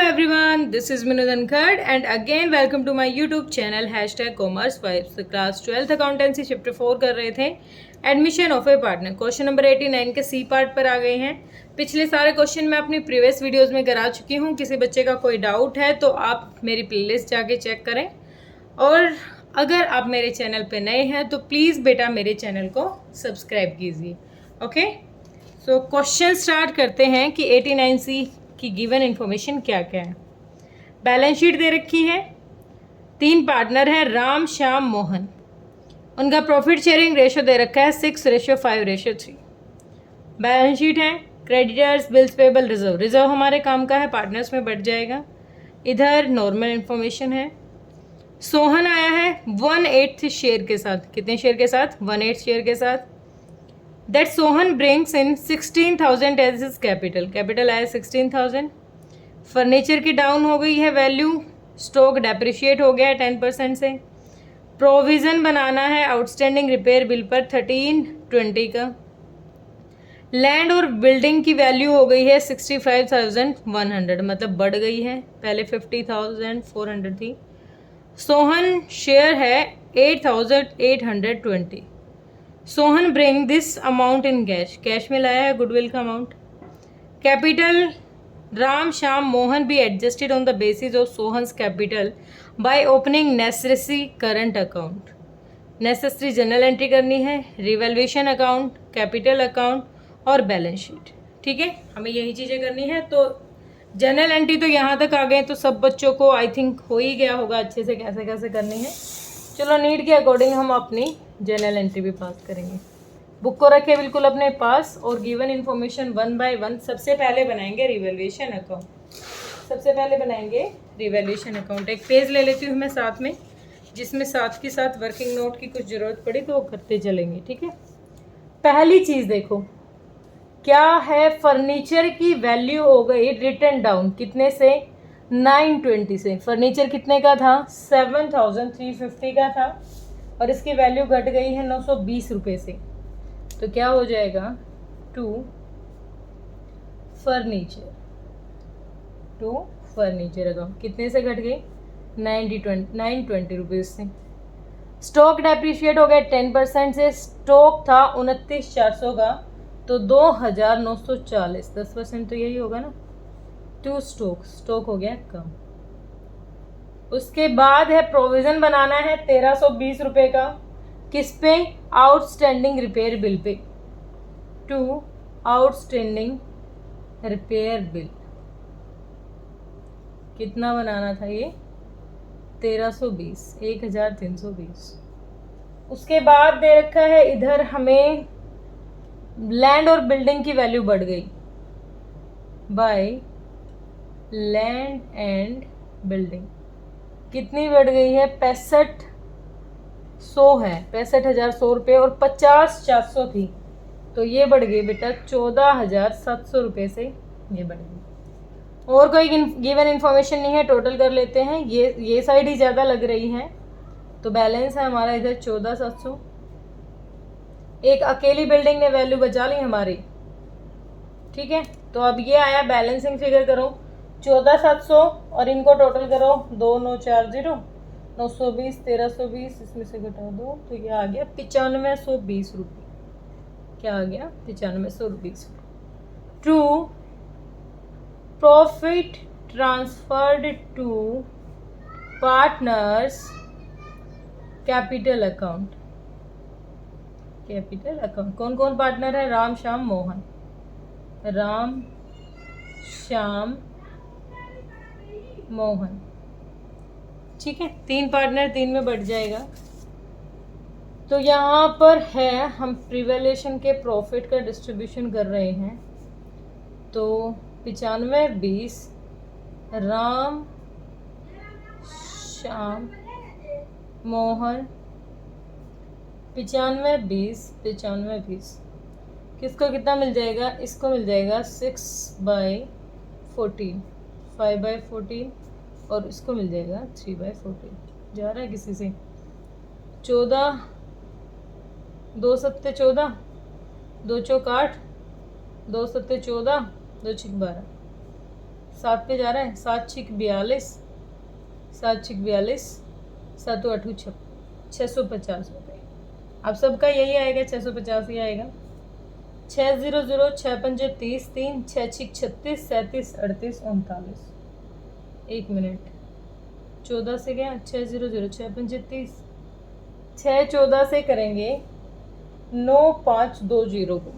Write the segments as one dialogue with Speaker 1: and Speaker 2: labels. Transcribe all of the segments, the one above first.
Speaker 1: everyone, this is Minu Dhankad and again welcome to my YouTube channel #commerce5. So class 12th accountancy chapter 4 कर रहे थे admission of A partner. Question number 89 के C part पर आ गए हैं। पिछले सारे क्वेश्चन मैं अपनी प्रीवियस वीडियोस में करा चुकी हूँ। किसी बच्चे का कोई डाउट है तो आप मेरी प्लेलिस्ट जाके चेक करें, और अगर आप मेरे चैनल पे नए हैं तो प्लीज़ बेटा मेरे चैनल को सब्सक्राइब कीजिए। ओके, सो क्वेश्चन स्टार्ट करते हैं कि 89C की गिवन इन्फॉर्मेशन क्या क्या है। बैलेंस शीट दे रखी है, 3 पार्टनर हैं राम, श्याम, मोहन। उनका प्रॉफिट शेयरिंग रेशो दे रखा है 6:5:3। बैलेंस शीट है, creditors, bills payable, reserve. Reserve हमारे काम का है, पार्टनर्स में बढ़ जाएगा। इधर नॉर्मल इन्फॉर्मेशन है। सोहन आया है 1/8 शेयर के साथ। कितने शेयर के साथ? 1/8 शेयर के साथ। That Sohan brings in 16,000 as his capital. Capital आया 16,000। फर्नीचर की डाउन हो गई है वैल्यू, स्टॉक डेप्रिशिएट हो गया है 10% से। प्रोविज़न बनाना है आउटस्टैंडिंग रिपेयर बिल पर 1320 का। लैंड और बिल्डिंग की वैल्यू हो गई है 65,100, मतलब बढ़ गई है, पहले 50,400 थी। सोहन शेयर है 8,820। Sohan bring this amount in cash. Cash में लाया है गुडविल का amount. Capital Ram, Shyam, Mohan be adjusted on the basis of Sohan's capital by opening necessary current account. Necessary general entry करनी है, रिवैल्यूएशन अकाउंट, कैपिटल अकाउंट और बैलेंस शीट। ठीक है, हमें यही चीज़ें करनी है। तो जनरल एंट्री तो यहाँ तक आ गए तो सब बच्चों को आई थिंक हो ही गया होगा अच्छे से कैसे कैसे करनी है। चलो नीड के अकॉर्डिंग हम अपनी जनरल एंट्री भी पास करेंगे। बुक को रखे बिल्कुल अपने पास और गिवन इन्फॉर्मेशन 1 बाय 1। सबसे पहले बनाएंगे रिवैल्यूएशन अकाउंट। सबसे पहले बनाएंगे रिवैल्यूएशन अकाउंट। एक पेज ले लेती हूँ मैं साथ में, जिसमें साथ के साथ वर्किंग नोट की कुछ ज़रूरत पड़ी तो वो करते चलेंगे। ठीक है, पहली चीज़ देखो क्या है। फर्नीचर की वैल्यू हो गई रिटर्न डाउन, कितने से? 920 से। फर्नीचर कितने का था? 7,350 का था, और इसकी वैल्यू घट गई है 920 रुपये से। तो क्या हो जाएगा? टू फर्नीचर अकाउंट कितने से घट गई? 920 रुपीज़ से। स्टॉक डेप्रिशिएट हो गया 10% से। स्टॉक था 29,400 का, तो 2,940, 10% तो यही होगा ना। टू स्टॉक हो गया कम। उसके बाद है प्रोविज़न बनाना है 1,320 रुपये का। किस पे? आउटस्टैंडिंग रिपेयर बिल पे। टू आउटस्टैंडिंग रिपेयर बिल कितना बनाना था ये? 1,320, 1,320। उसके बाद दे रखा है इधर हमें लैंड और बिल्डिंग की वैल्यू बढ़ गई बाय लैंड एंड बिल्डिंग। कितनी बढ़ गई है? 65,100 है, 65,100 रुपये, और 50,400 थी, तो ये बढ़ गई बेटा 14,700 रुपये से ये बढ़ गई। और कोई गिवन इन्फॉर्मेशन नहीं है, टोटल कर लेते हैं। ये साइड ही ज़्यादा लग रही है, तो बैलेंस है हमारा इधर 14,700। एक अकेली बिल्डिंग ने वैल्यू बचा ली हमारी। ठीक है, तो अब ये आया बैलेंसिंग फिगर करो 14,700 और इनको टोटल करो 2,940, 920, 1,320, इसमें से घटा दो तो ये आ गया 9,520 रुपये। क्या आ गया? 9,520। To profit transferred to partners capital account. Capital account कौन कौन पार्टनर है? राम, श्याम, मोहन। राम, श्याम, मोहन। ठीक है, 3 पार्टनर 3 में बढ़ जाएगा। तो यहाँ पर है हम प्रिवैल्यूएशन के प्रॉफिट का डिस्ट्रीब्यूशन कर रहे हैं। तो 95-20 राम, श्याम, मोहन। 95-20, 95-20 किसको कितना मिल जाएगा? इसको मिल जाएगा 6/14, 5/14, और इसको मिल जाएगा 3/14। जा रहा है किसी से? 14, 2 सत्ते 14, 2 चौक 8, 2 सत्ते 14, 2 छिक 12, 7 पे जा रहा है, 7 6 42, 7 6 42, 7 8 650 रुपये। अब सबका यही आएगा, 650 ही आएगा। 6 0 0 6 5 30 3 6 6 36 37 38 39। 1 मिनट, 14 से गया, 6 0 0 6 5 30, 6 14 से करेंगे 9 5 2 0 को,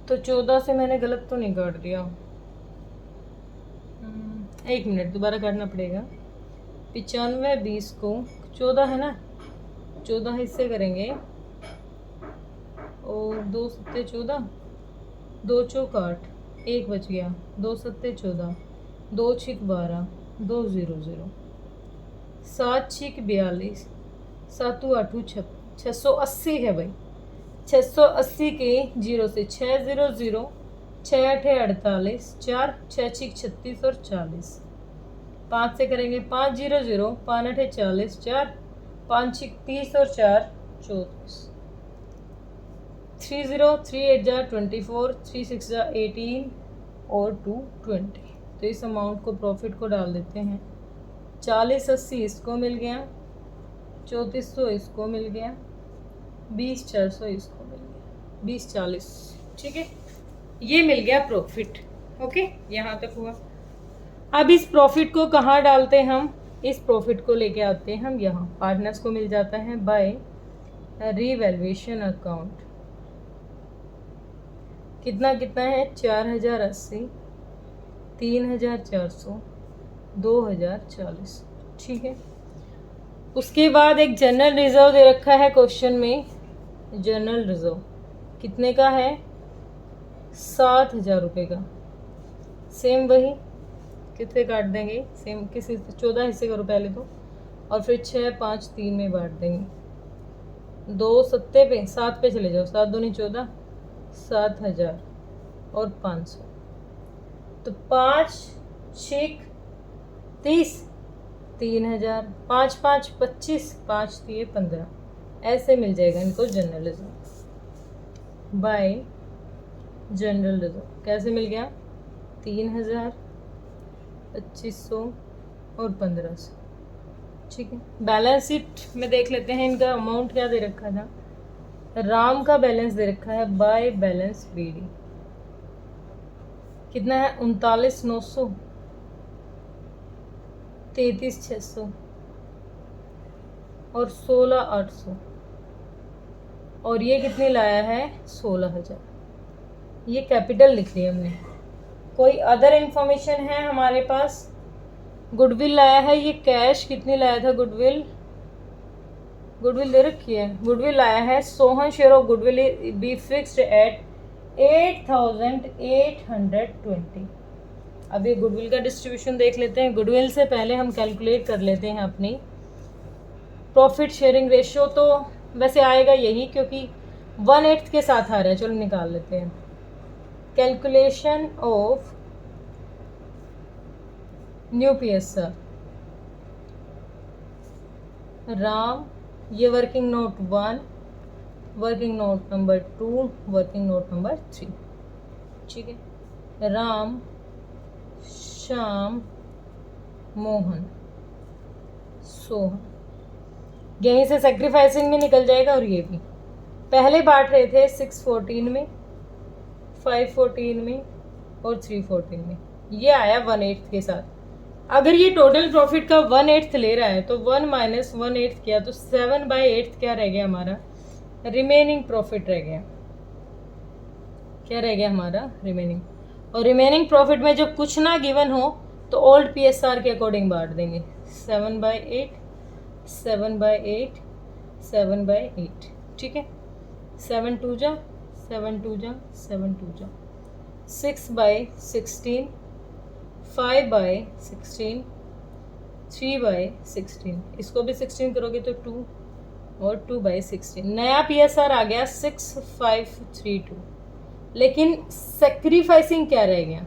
Speaker 1: तो 14 से मैंने गलत तो नहीं काट दिया। 1 मिनट, दोबारा काटना पड़ेगा। 95 20 को 14 है ना, 14 हिस्से करेंगे और 2 सत्ते 14, 2 चौक 8, 1 बच गया, 2 सत्ते 14, 2 छिक 12, 2 0 0, 7 छिक 42, 7 8 680 है भाई। 680 के 0 से 6 0 0, 6 8 48, 4 6 6 36 और 40। 5 से करेंगे 5 0 0, 5 8 40, 4 5 6 30 और 4 34। 3 0 3 8 जा 24, 3 6 जा 18 और 2 20। तो इस अमाउंट को प्रॉफिट को डाल देते हैं। 40 80 इसको मिल गया, 3400 इसको मिल गया, 20 400 इसको मिल गया, 20 40। ठीक है, ये मिल गया प्रॉफिट। ओके, यहाँ तक हुआ। अब इस प्रॉफिट को कहाँ डालते हैं हम? इस प्रॉफिट को लेके आते हैं हम यहाँ, पार्टनर्स को मिल जाता है बाय रीवैल्यूएशन अकाउंट। कितना कितना है? 4080, 3400, 2040। ठीक है, उसके बाद एक जनरल रिजर्व दे रखा है क्वेश्चन में। जनरल रिजर्व कितने का है? 7000 रुपये का। सेम वही, कितने काट देंगे? सेम किसी 14 हिस्से करो पहले तो, और फिर 6 5 3 में बांट देंगे। 2 सत्ते पे 7 पे चले जाओ, 7 दूनी 14, 7000 और 500, तो 5 6 30, 3000, 5 5 25, 5 3 15। ऐसे मिल जाएगा इनको general reserve bye general reserve. कैसे मिल गया? 3000, 2500 और 1500। ठीक है, बैलेंस शीट में देख लेते हैं इनका अमाउंट क्या दे रखा था। राम का बैलेंस दे रखा है बाय बैलेंस बीडी। कितना है? 39,900, 33,600 और 16,800। और ये कितने लाया है? 16,000। ये कैपिटल लिख लिया हमने। कोई अदर इंफॉर्मेशन है हमारे पास? गुडविल लाया है, ये कैश कितनी लाया था? गुडविल दे रखी है। गुडविल लाया है, Sohan share of goodwill be fixed at 8,820। अब ये गुडविल का डिस्ट्रीब्यूशन देख लेते हैं। गुडविल से पहले हम कैलकुलेट कर लेते हैं अपनी प्रॉफिट शेयरिंग रेशियो। तो वैसे आएगा यही, क्योंकि 1/8 के साथ आ रहा है। चलो निकाल लेते हैं। Calculation of new PSR। Ram, ये working note 1, working note number 2, working note number 3। ठीक है, राम, श्याम, मोहन, सोहन। यहीं से सेक्रीफाइसिंग में निकल जाएगा। और ये भी पहले बांट रहे थे 614 में, 514 में और 314 में। ये आया 1/8 के साथ। अगर ये टोटल प्रॉफिट का 1/8 ले रहा है तो 1 माइनस 1/8 किया तो 7/8 क्या रह गया हमारा? रिमेनिंग प्रॉफिट रह गया। क्या रह गया हमारा? रिमेनिंग। और रिमेनिंग प्रॉफिट में जब कुछ ना गिवन हो तो ओल्ड PSR के अकॉर्डिंग बांट देंगे। 7/8, 7/8, 7/8। ठीक है, 7 2 जा 7 2 जा 7 2 जा, 6/16, 5/16, 3/16। इसको भी 16 करोगे तो 2 और 2/16। नया PSR आ गया 6532। लेकिन सेक्रीफाइसिंग क्या रह गया?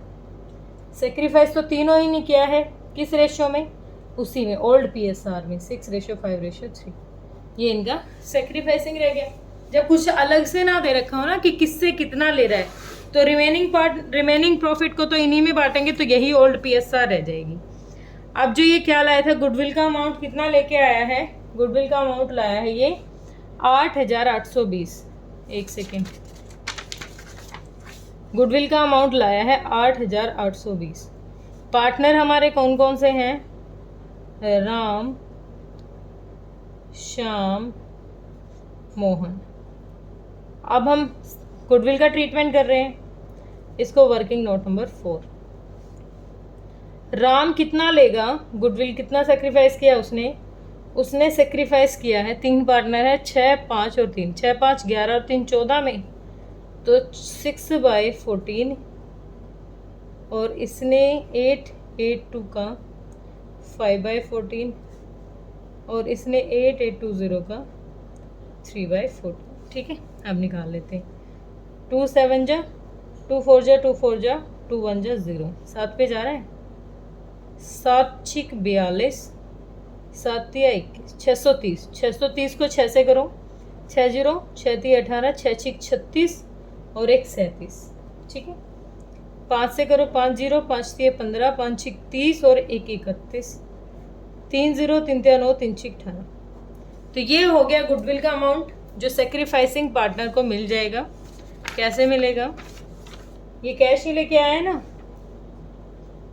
Speaker 1: सेक्रीफाइस तो तीनों ही नहीं किया है। किस रेशियो में? उसी में, ओल्ड PSR में, 6:5:3। ये इनका सेक्रीफाइसिंग रह गया। जब कुछ अलग से ना दे रखा हो ना कि किससे कितना ले रहा है, तो रिमेनिंग प्रॉफिट को तो इन्हीं में बांटेंगे, तो यही ओल्ड PSR रह जाएगी। अब जो ये क्या लाया था, गुडविल का अमाउंट कितना लेके आया है, गुडविल का अमाउंट लाया है ये 8,820। एक सेकेंड, गुडविल का अमाउंट लाया है 8,820। पार्टनर हमारे कौन कौन से हैं, राम, श्याम, मोहन। अब हम गुडविल का ट्रीटमेंट कर रहे हैं, इसको वर्किंग नोट नंबर 4। राम कितना लेगा, गुडविल कितना सेक्रीफाइस किया उसने सेक्रीफाइस किया है, 3 पार्टनर है, 6, 5 और 3, 6, 5, 11 और 3, 14 में, तो 6/14, और इसने 8, 8, 2 का 5/14, और इसने 8, 8, 2, 0 का 3/14। ठीक है, अब निकाल लेते हैं। 2 7 जा, 2 4 जा, 2 4 जा, 2 1 जा 0, 7 पे जा रहा है, 7 6 42, 7 21, 630। 630 को 6 से करो, 6 0, 6 3 18, 6 6 36 और 1 37। ठीक है, 5 से करो, 5 0, 5 3 15, 5 6 30 और 1 31, 3 0, 3 3 9, 3 6 18। तो ये हो गया गुडविल का अमाउंट जो सेक्रीफाइसिंग पार्टनर को मिल जाएगा। कैसे मिलेगा, ये कैश ही लेके आया है ना,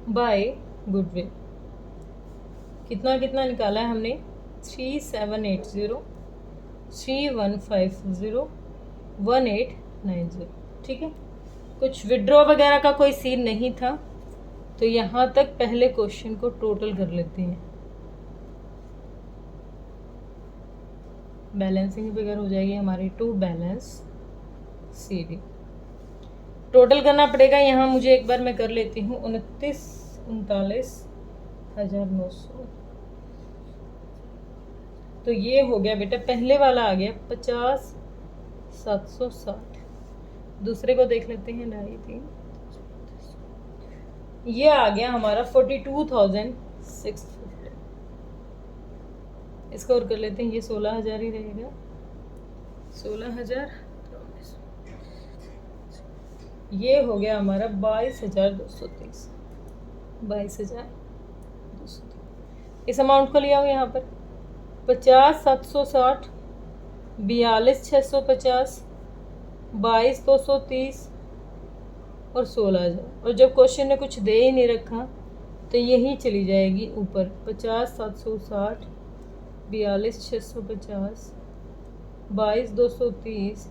Speaker 1: बाय गुडविल। कितना कितना निकाला है हमने, 3780, 3150, 1890। ठीक है, कुछ विड्रॉ वगैरह का कोई सीन नहीं था, तो यहाँ तक पहले क्वेश्चन को टोटल कर लेते हैं। बैलेंसिंग फिगर हो जाएगी हमारी टू बैलेंस CD। टोटल करना पड़ेगा यहाँ मुझे, एक बार मैं कर लेती हूँ। 29,39,900। तो ये हो गया बेटा, पहले वाला आ गया 50,760। दूसरे को देख लेते हैं, 2.5 ये आ गया हमारा 42,650। इसको और कर लेते हैं, ये 16,000 ही रहेगा, 16,000। ये हो गया हमारा 22,230, 22,230। इस अमाउंट को लिया हूँ यहाँ पर 50,760, 42,650, 22,230 और 16,000। और जब क्वेश्चन ने कुछ दे ही नहीं रखा तो यही चली जाएगी ऊपर, 50,760, 42,650, 22,230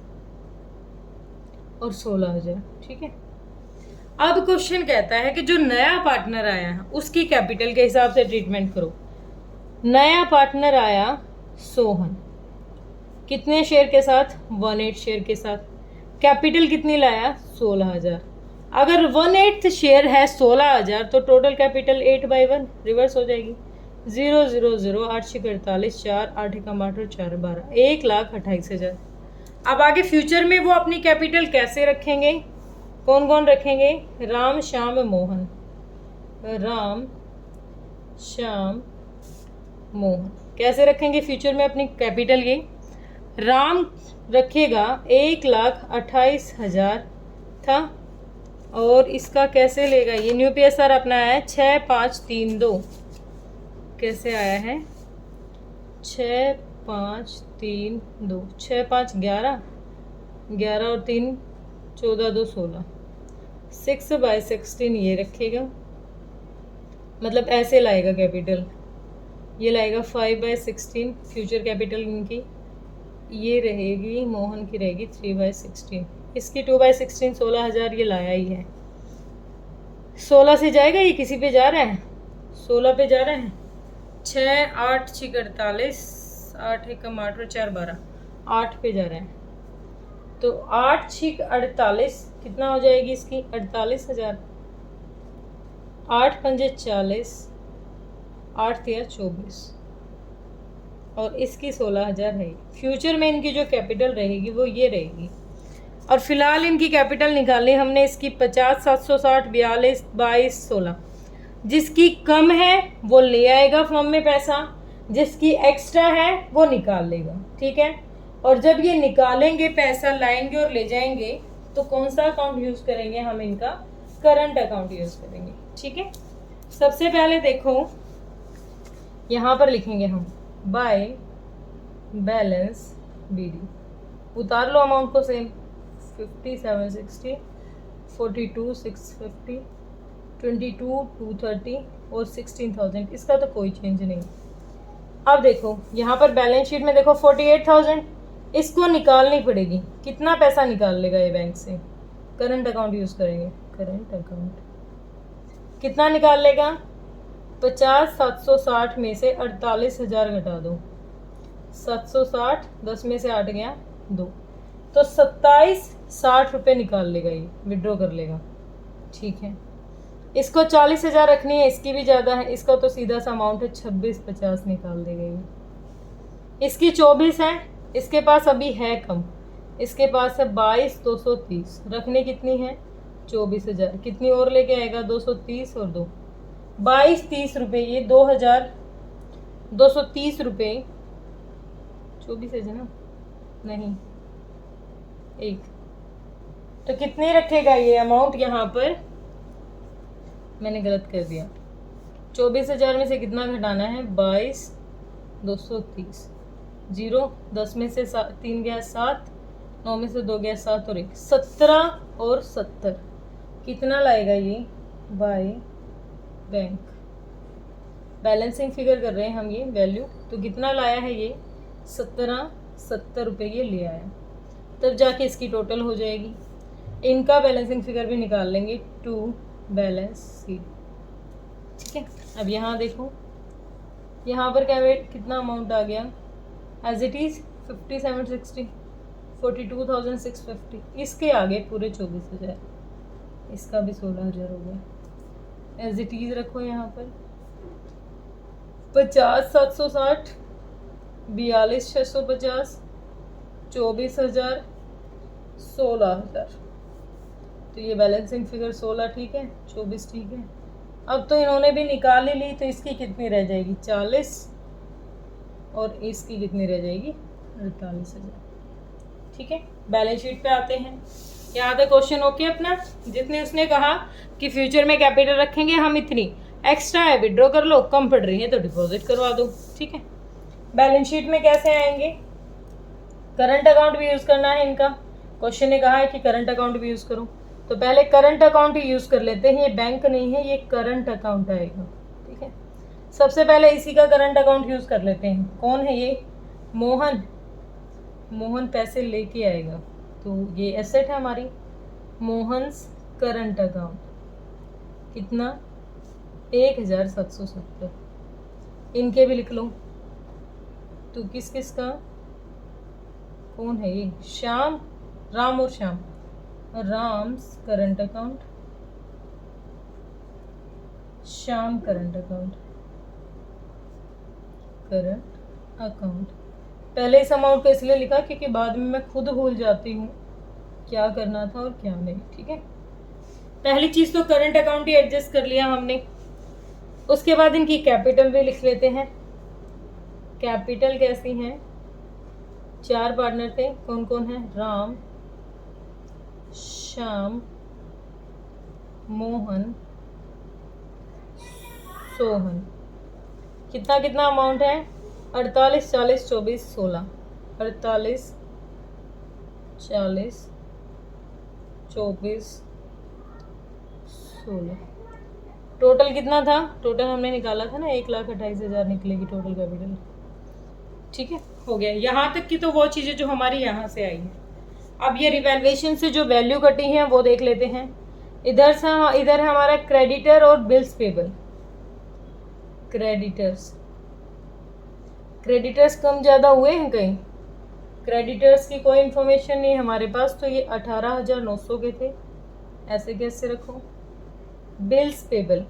Speaker 1: और 16,000। ठीक है, अब क्वेश्चन कहता है कि जो नया पार्टनर आया है उसकी कैपिटल के हिसाब से ट्रीटमेंट करो। नया पार्टनर आया सोहन, कितने शेयर के साथ, 1/8 शेयर के साथ। कैपिटल कितनी लाया, 16,000। अगर 1/8 शेयर है 16,000 तो टोटल कैपिटल 8/1 रिवर्स हो जाएगी। 0 0 0, 8 6 48, 4 8 1 8 और 4 12, 1,28,000। अब आगे फ्यूचर में वो अपनी कैपिटल कैसे रखेंगे, कौन कौन रखेंगे, राम, श्याम, मोहन। राम, श्याम, मोहन कैसे रखेंगे फ्यूचर में अपनी कैपिटल। ये राम रखेगा 1,28,000 था, और इसका कैसे लेगा, ये न्यू PSR अपना है 6,5,3,2। कैसे आया है, 6,5,3,2, 6 5 11, 11 और 3 14 2 16, 6/16 ये रखेगा, मतलब ऐसे लाएगा कैपिटल। ये लाएगा 5/16 फ्यूचर कैपिटल इनकी, ये रहेगी मोहन की रहेगी 3/16, इसकी 2/16 16,000 ये लाया ही है। 16 से जाएगा, ये किसी पे जा रहा है, 16 पे जा रहा है। 6 8 6 48, 8 1 8 और 4 12, 8 पे जा रहा है। तो 8 6 48 कितना हो जाएगी इसकी, 48,000। 8 5 40, 8 3 24 और इसकी 16,000 है। फ्यूचर में इनकी जो कैपिटल रहेगी वो ये रहेगी। और फिलहाल इनकी कैपिटल निकाली हमने, इसकी 50,760, 42 22 16। जिसकी कम है वो ले आएगा फॉर्म में पैसा, जिसकी एक्स्ट्रा है वो निकाल लेगा। ठीक है, और जब ये निकालेंगे पैसा, लाएंगे और ले जाएंगे, तो कौन सा अकाउंट यूज करेंगे, हम इनका करंट अकाउंट यूज करेंगे। ठीक है, सबसे पहले देखो यहाँ पर लिखेंगे हम बाय बैलेंस बीडी, उतार लो अमाउंट को सेम, 5760, 42,650, 22,230 और 16,000, इसका तो कोई चेंज नहीं। अब देखो यहाँ पर बैलेंस शीट में देखो 48,000, इसको निकालनी पड़ेगी। कितना पैसा निकाल लेगा ये बैंक से, करंट अकाउंट यूज करेंगे, करंट अकाउंट कितना निकाल लेगा, 50,760 में से 48,000 घटा दो, 760, 10 में से 8 गया 2, तो 2760 रुपये निकाल लेगा, ये विड्रॉ कर लेगा। ठीक है, इसको 40,000 रखनी है, इसकी भी ज़्यादा है, इसका तो सीधा सा अमाउंट है 2650 निकाल देगा ये। इसकी 24 है, इसके पास अभी है कम, इसके पास है 22,230, रखने कितनी है 24,000, कितनी और लेके आएगा 230 और 2 2230 रुपये, ये 2,230 रुपये, 24 है ना, नहीं 1, तो कितने रखेगा ये अमाउंट, यहाँ पर मैंने गलत कर दिया, 24,000 में से कितना घटाना है 22,230, 0, 10 में से 3 गया 7, 9 में से 2 गया 7 और 1, 17 और 70, कितना लाएगा ये बाय बैंक, बैलेंसिंग फिगर कर रहे हैं हम ये वैल्यू, तो कितना लाया है ये 70 रुपये ये ले आया, तब जाके इसकी टोटल हो जाएगी। इनका बैलेंसिंग फिगर भी निकाल लेंगे, टू बैलेंस शीट। ठीक है, अब यहाँ देखो, यहाँ पर क्या कितना अमाउंट आ गया, एज इट इज़ 5760, 42,650, इसके आगे पूरे 24,000, इसका भी 16,000 हो गया, एज इट इज़ रखो यहाँ पर 50,760, 42,650, 24,000, 16,000, तो ये बैलेंसिंग फिगर 16 ठीक है, 24 ठीक है। अब तो इन्होंने भी निकाल ही ली, तो इसकी कितनी रह जाएगी 40 और इसकी कितनी रह जाएगी 48,000। ठीक है, बैलेंस शीट पे आते हैं, यहाँ तक क्वेश्चन ओके अपना। जितने उसने कहा कि फ्यूचर में कैपिटल रखेंगे हम इतनी, एक्स्ट्रा है विड्रॉ कर लो, कम पड़ रही है तो डिपॉजिट करवा दो। ठीक है, बैलेंस शीट में कैसे आएंगे, करंट अकाउंट भी यूज़ करना है इनका, क्वेश्चन ने कहा है कि करंट अकाउंट भी यूज़ करो, तो पहले करंट अकाउंट ही यूज़ कर लेते हैं, ये बैंक नहीं है, ये करंट अकाउंट आएगा। ठीक है, सबसे पहले इसी का करंट अकाउंट यूज़ कर लेते हैं। कौन है ये, मोहन, मोहन पैसे लेके आएगा, तो ये एसेट है हमारी, मोहन्स करंट अकाउंट, कितना 1,770, इनके भी लिख लो, तो किस किस का, कौन है ये, श्याम, राम और Shyam, Ram's current account, Shyam current account, current account. पहले इस अमाउंट को इसलिए लिखा क्योंकि बाद में मैं खुद भूल जाती हूँ क्या करना था और क्या नहीं। ठीक है, पहली चीज़ तो करंट अकाउंट ही एडजस्ट कर लिया हमने, उसके बाद इनकी कैपिटल भी लिख लेते हैं। कैपिटल कैसी हैं, 4 पार्टनर थे, कौन कौन है, राम, श्याम, मोहन, सोहन। कितना कितना अमाउंट है, 48, 40, 24, 16, 48, 40, 24, 16, टोटल कितना था, टोटल हमने निकाला था ना 1,28,000 निकलेगी टोटल कैपिटल। ठीक है, हो गया यहाँ तक की, तो वो चीज़ें जो हमारी यहाँ से आई हैं। अब ये रिवैल्यूएशन से जो वैल्यू कटी है वो देख लेते हैं। इधर है हमारा क्रेडिटर और बिल्स पेबल। क्रेडिटर्स कम ज़्यादा हुए हैं कहीं, क्रेडिटर्स की कोई इन्फॉर्मेशन नहीं हमारे पास, तो ये 18,900 के थे, ऐसे कैसे रखो। बिल्स पेबल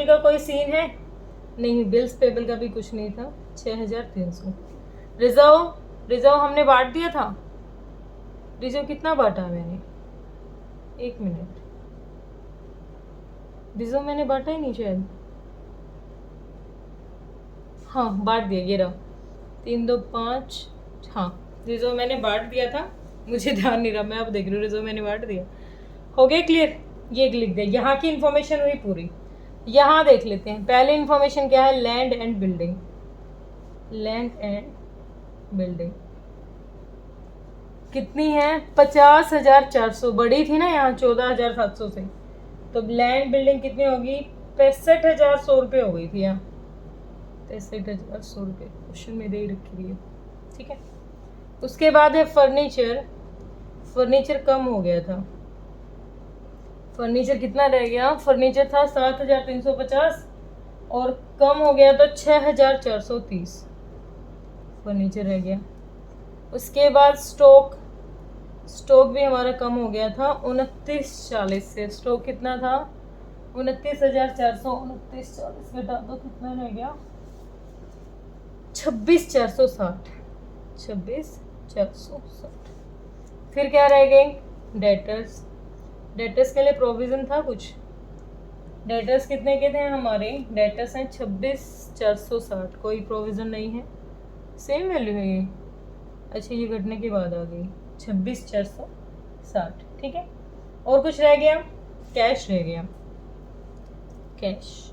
Speaker 1: का कोई सीन है नहीं, बिल्स पेबल का भी कुछ नहीं था, 6,300। रिजर्व हमने बांट दिया था, रिजर्व कितना बांटा मैंने, 1 मिनट, रिजर्व मैंने बांटा ही नहीं शायद, हाँ बांट दिया, ये रहा 3, 2, 5, हाँ रिजर्व मैंने बांट दिया था, मुझे ध्यान नहीं रहा, मैं अब देख रही हूँ रिजर्व मैंने बांट दिया। हो गया क्लियर? ये लिख दे, यहाँ की इन्फॉर्मेशन हुई पूरी। यहाँ देख लेते हैं, पहले इन्फॉर्मेशन क्या है, land and building. Land and building कितनी है, 50,400, बड़ी थी ना यहाँ 14,700 से, तो लैंड बिल्डिंग कितनी होगी, 65,100 रुपये हो गई थी यहाँ, 63,100 रुपये क्वेश्चन में दे ही रखी हुई है, ठीक है। उसके बाद है फर्नीचर। फर्नीचर कम हो गया था, फर्नीचर कितना रह गया, फर्नीचर था 7,350 और कम हो गया तो 6,430 फर्नीचर रह गया। उसके बाद स्टॉक, स्टॉक भी हमारा कम हो गया था 2940 से, स्टॉक कितना था 29,400, 2940 घटा दो कितना रह गया, 26,460, 26,460। फिर क्या रह गए, डेटर्स। डेटर्स के लिए प्रोविज़न था कुछ, डेटर्स कितने के थे हमारे, डेटर्स हैं 26,460, कोई प्रोविज़न नहीं है, सेम वैल्यू है ये। अच्छा ये घटने के बाद आ गई 26,460, ठीक है। और कुछ रह गया, कैश रह गया। कैश,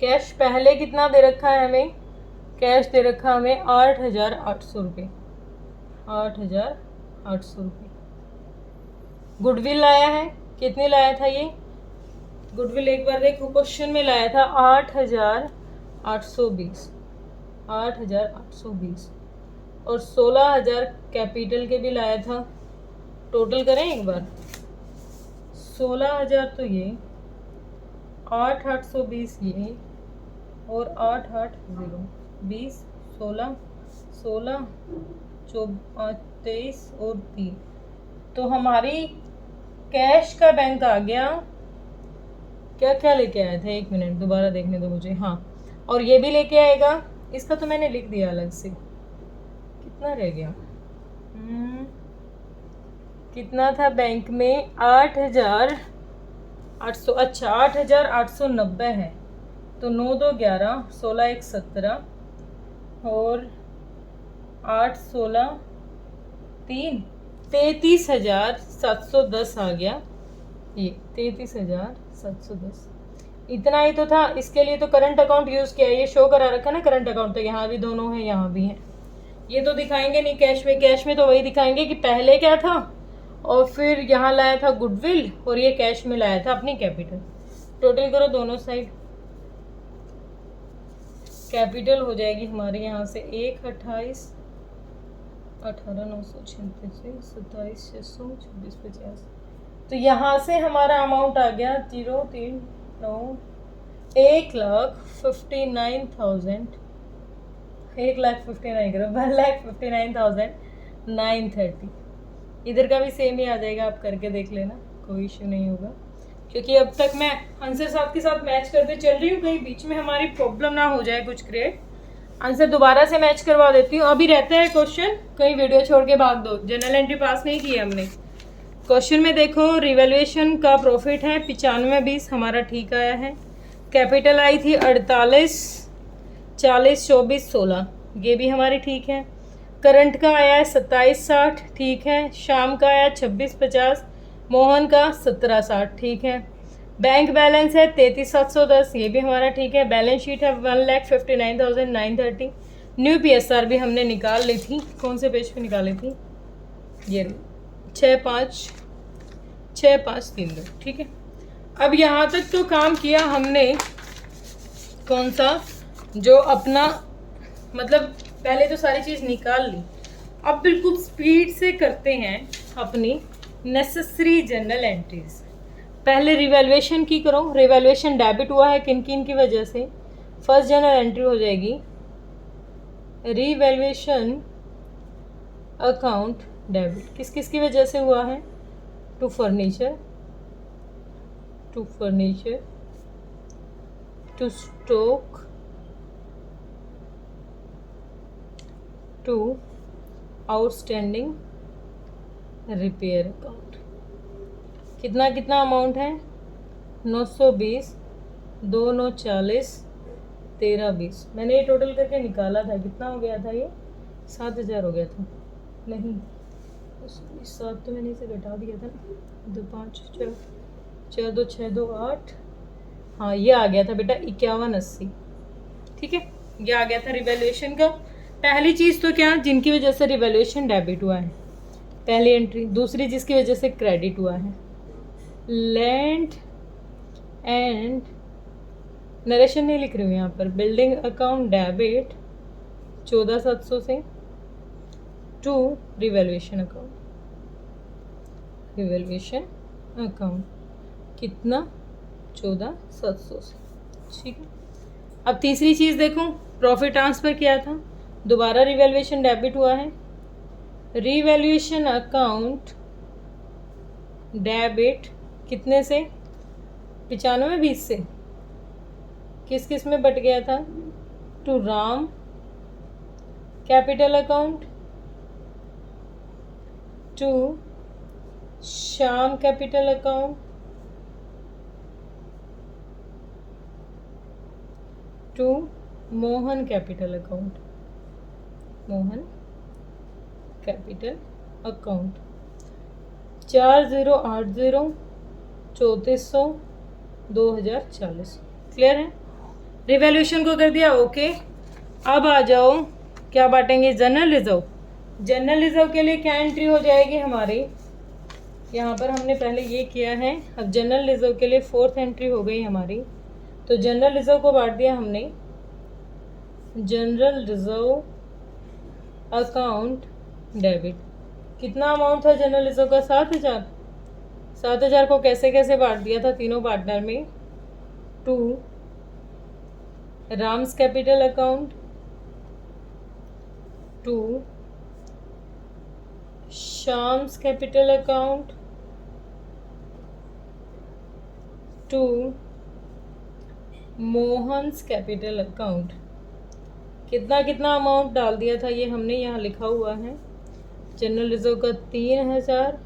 Speaker 1: कैश पहले कितना दे रखा है हमें, कैश दे रखा हमें 8,800 रुपये, 8,800 रुपये। गुडविल लाया है, कितनी लाया था ये गुडविल, एक बार देखो क्वेश्चन में लाया था 8,820, 8,820 और 16,000 कैपिटल के भी लाया था। टोटल करें एक बार, 16,000 तो ये, 8,820 ये और 8,820, 20, 16, 16, 23 और 3, तो हमारी कैश का बैंक आ गया, क्या क्या लेके आया था, एक मिनट दोबारा देखने दो मुझे, हाँ और ये भी लेके आएगा, इसका तो मैंने लिख दिया अलग से, कितना रह गया, कितना था बैंक में 8,800, अच्छा 8,890 है, तो 9 2 11, 16 1 17 और 8 16 3, 33,710 आ गया, ये 33,710, इतना ही तो था। इसके लिए तो करंट अकाउंट यूज़ किया, ये शो करा रखा ना करंट अकाउंट, तो यहाँ भी दोनों है यहाँ भी है, ये तो दिखाएंगे नहीं कैश में, कैश में तो वही दिखाएंगे कि पहले क्या था और फिर यहाँ लाया था गुडविल और ये कैश में लाया था अपनी कैपिटल। टोटल करो दोनों साइड, कैपिटल हो जाएगी हमारे यहाँ से 1,28, 18,936, 27,600, 26,50, तो यहाँ से हमारा अमाउंट आ गया 039, 1,59,000, 1,59,930। इधर का भी सेम ही आ जाएगा, आप करके देख लेना, कोई इश्यू नहीं होगा, क्योंकि अब तक मैं आंसर साहब के साथ मैच करते चल रही हूँ, कहीं बीच में हमारी प्रॉब्लम ना हो जाए कुछ क्रिएट। आंसर दोबारा से मैच करवा देती हूँ, अभी रहता है क्वेश्चन, कहीं वीडियो छोड़ के भाग दो, जनरल एंट्री पास नहीं की हमने। क्वेश्चन में देखो, रिवैल्यूएशन का प्रॉफिट है 95,20, हमारा ठीक आया है। कैपिटल आई थी 48, 40, 24, 16, ये भी हमारी ठीक है। करंट का आया है 27,60, ठीक है। श्याम का आया 26,50, मोहन का 17,60, ठीक है। बैंक बैलेंस है 33,710, ये भी हमारा ठीक है। बैलेंस शीट है 1,59,930। न्यू PSR भी हमने निकाल ली थी, कौन से पेज पे निकाली थी, ये 6,5,3,2, ठीक है। अब यहाँ तक तो काम किया हमने, कौन सा, जो अपना मतलब पहले तो सारी चीज़ निकाल ली, अब बिल्कुल स्पीड से करते हैं अपनी नेसेसरी जनरल एंट्रीज। पहले रिवैल्यूएशन की करो, रिवैल्यूएशन डेबिट हुआ है किन किन की वजह से, फर्स्ट जनरल एंट्री हो जाएगी रिवैल्यूएशन अकाउंट डेबिट, किस किस की वजह से हुआ है, to furniture, to stock, to outstanding repair account. कितना कितना अमाउंट है, 920, 2,940, 13,20। मैंने ये टोटल करके निकाला था, कितना हो गया था ये, 7,000 हो गया था। नहीं, इस 7 तो मैंने इसे घटा दिया था ना, 2 5 4 4 2 6 2 8, हाँ ये आ गया था बेटा 5180। ठीक है, ये आ गया था रिवैल्यूएशन का। पहली चीज़ तो क्या, जिनकी वजह से रिवैल्यूएशन डेबिट हुआ है, पहली एंट्री। दूसरी जिसकी वजह से क्रेडिट हुआ है, लैंड एंड, नरेशन नहीं लिख रही हूँ यहाँ पर, बिल्डिंग अकाउंट डेबिट 14700 से to revaluation account, revaluation account कितना 14700 से। ठीक है, अब तीसरी चीज़ देखो, प्रॉफिट ट्रांसफ़र किया था, दोबारा रिवैल्यूएशन डेबिट हुआ है, रिवैल्यूएशन अकाउंट डेबिट कितने से, 9520 से। किस किस में बट गया था, to Ram capital account, to Shyam capital account, to Mohan capital account, Mohan capital account 4080 3400 2040। Clear है, रिवैल्यूएशन को कर दिया ओके। अब आ जाओ, क्या बांटेंगे, जनरल रिजर्व। जनरल रिजर्व के लिए क्या एंट्री हो जाएगी हमारी, यहाँ पर हमने पहले ये किया है, अब जनरल रिजर्व के लिए 4th एंट्री हो गई हमारी। तो जनरल रिजर्व को बांट दिया हमने, जनरल रिजर्व अकाउंट डेबिट। कितना अमाउंट था जनरल रिजर्व का, 7000। 7000 को कैसे कैसे बांट दिया था तीनों पार्टनर में, to Ram's capital account, to Shyam's capital account, to Mohan's capital account. कितना कितना अमाउंट डाल दिया था ये हमने यहाँ लिखा हुआ है, जनरल रिजर्व का 3000,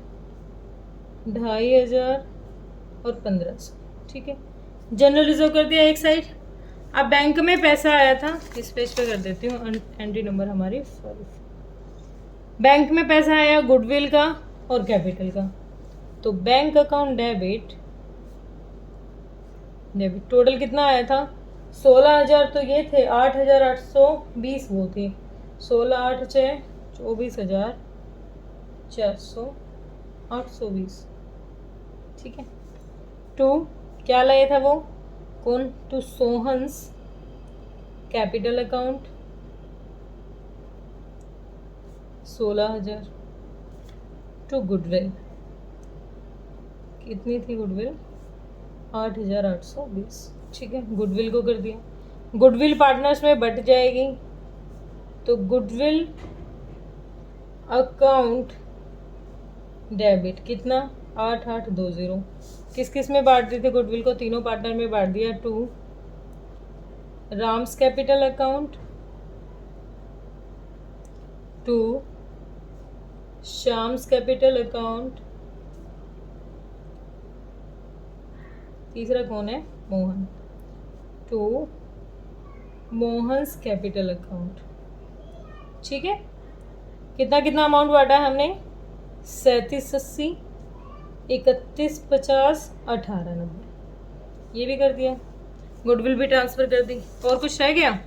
Speaker 1: 2500 और 1500। ठीक है, जनरल रिजर्व कर दिया एक साइड। अब बैंक में पैसा आया था, इस पेज पे कर देती हूँ, एंट्री नंबर हमारी 5। बैंक में पैसा आया गुडविल का और कैपिटल का, तो bank account debit, debit total कितना आया था, 16000 तो ये थे, 8820 वो थे, 16 8 6 24400 820। ठीक है, टू क्या लाया था वो, कौन, to Sohan's capital account 16000, to goodwill, कितनी थी गुडविल, 8820। ठीक है, गुडविल को कर दिया, गुडविल पार्टनर्स में बट जाएगी, तो गुडविल अकाउंट डेबिट कितना 8820। किस किस में बांट दी थी गुडविल को, तीनों पार्टनर में बांट दिया, to Ram's capital account, to Shyam's capital account, तीसरा कौन है, Mohan, to Mohan's capital account. ठीक है, कितना कितना अमाउंट बांटा है हमने, 3780 3150 1890, ये भी कर दिया, गुडविल भी ट्रांसफ़र कर दी। और कुछ रह गया,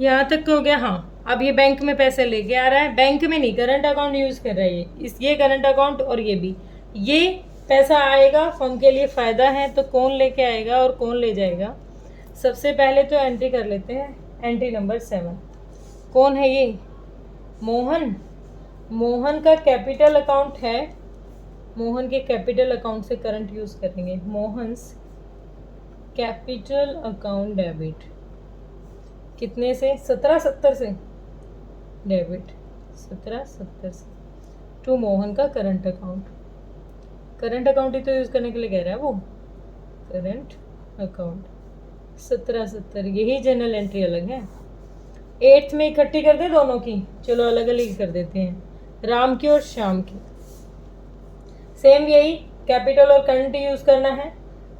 Speaker 1: यहाँ तक हो गया। हाँ, अब ये बैंक में पैसे लेके आ रहा है, बैंक में नहीं, करंट अकाउंट यूज़ कर रहा है ये करंट अकाउंट, और ये भी, ये पैसा आएगा, फर्म के लिए फ़ायदा है, तो कौन लेके आएगा और कौन ले जाएगा। सबसे पहले तो एंट्री कर लेते हैं, एंट्री नंबर 7। कौन है ये, मोहन। मोहन का कैपिटल अकाउंट है, मोहन के कैपिटल अकाउंट से करंट यूज़ करेंगे, मोहन्स कैपिटल अकाउंट डेबिट, कितने से, 1770 से डेबिट, 1770 से, टू मोहन का करंट अकाउंट। करंट अकाउंट ही तो यूज़ करने के लिए कह रहा है वो, करंट अकाउंट 1770, यही जनरल एंट्री अलग है। 8th में इकट्ठी कर दे दोनों की, चलो अलग अलग कर देते हैं, राम की और श्याम की। सेम यही कैपिटल और करंट यूज़ करना है,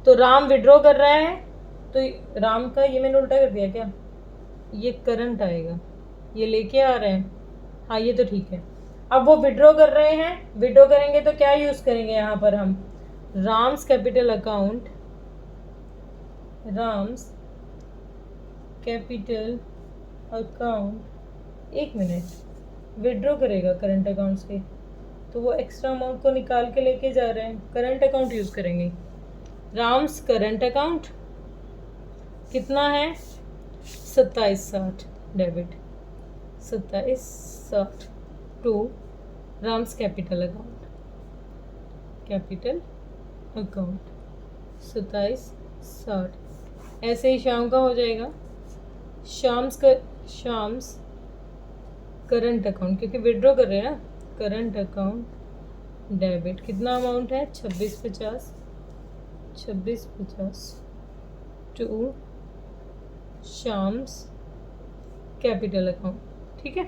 Speaker 1: तो राम विड्रॉ कर रहा है, तो राम का, ये मैंने उल्टा कर दिया क्या, ये करंट आएगा, ये लेके आ रहे हैं, हाँ ये तो ठीक है, अब वो विड्रॉ कर रहे हैं, विड्रॉ करेंगे तो क्या यूज करेंगे यहाँ पर हम, Ram's capital account, Ram's capital account, एक मिनट, विड्रॉ करेगा करंट अकाउंट से, तो वो एक्स्ट्रा अमाउंट को निकाल के लेके जा रहे हैं, करंट अकाउंट यूज करेंगे। राम्स करंट अकाउंट कितना है 2760 debit, 2760 to Ram's capital account, capital account 2760, ऐसे ही शाम का हो जाएगा, शाम्स करंट अकाउंट, क्योंकि विड्रॉ कर रहे हैं ना, करंट अकाउंट डेबिट कितना अमाउंट है 2650 टू शाम्स कैपिटल अकाउंट। ठीक है,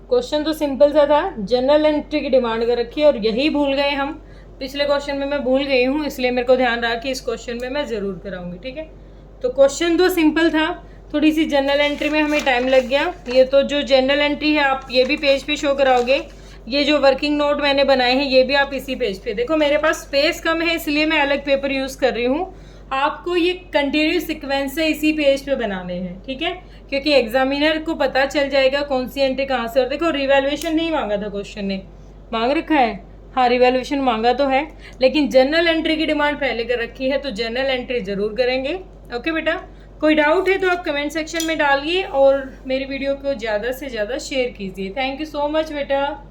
Speaker 1: क्वेश्चन तो सिंपल सा था, जनरल एंट्री की डिमांड कर रखी है और यही भूल गए हम, पिछले क्वेश्चन में मैं भूल गई हूँ, इसलिए मेरे को ध्यान रहा कि इस क्वेश्चन में मैं ज़रूर कराऊंगी। ठीक है, तो क्वेश्चन तो सिंपल था, थोड़ी सी जनरल एंट्री में हमें टाइम लग गया। ये तो जो जनरल एंट्री है आप ये भी पेज पे शो कराओगे, ये जो वर्किंग नोट मैंने बनाए हैं ये भी आप इसी पेज पे, देखो मेरे पास स्पेस कम है इसलिए मैं अलग पेपर यूज़ कर रही हूँ, आपको ये कंटिन्यूस सीक्वेंस से इसी पेज पे बनाने हैं। ठीक है, क्योंकि एग्जामिनर को पता चल जाएगा कौन सी एंट्री कहाँ से, और देखो रिवैल्यूएशन नहीं मांगा था, क्वेश्चन ने मांग रखा है, हाँ रिवैल्यूएशन मांगा तो है, लेकिन जनरल एंट्री की डिमांड पहले कर रखी है, तो जनरल एंट्री जरूर करेंगे। ओके बेटा, कोई डाउट है तो आप कमेंट सेक्शन में डालिए और मेरी वीडियो को ज़्यादा से ज़्यादा शेयर कीजिए। थैंक यू सो मच बेटा।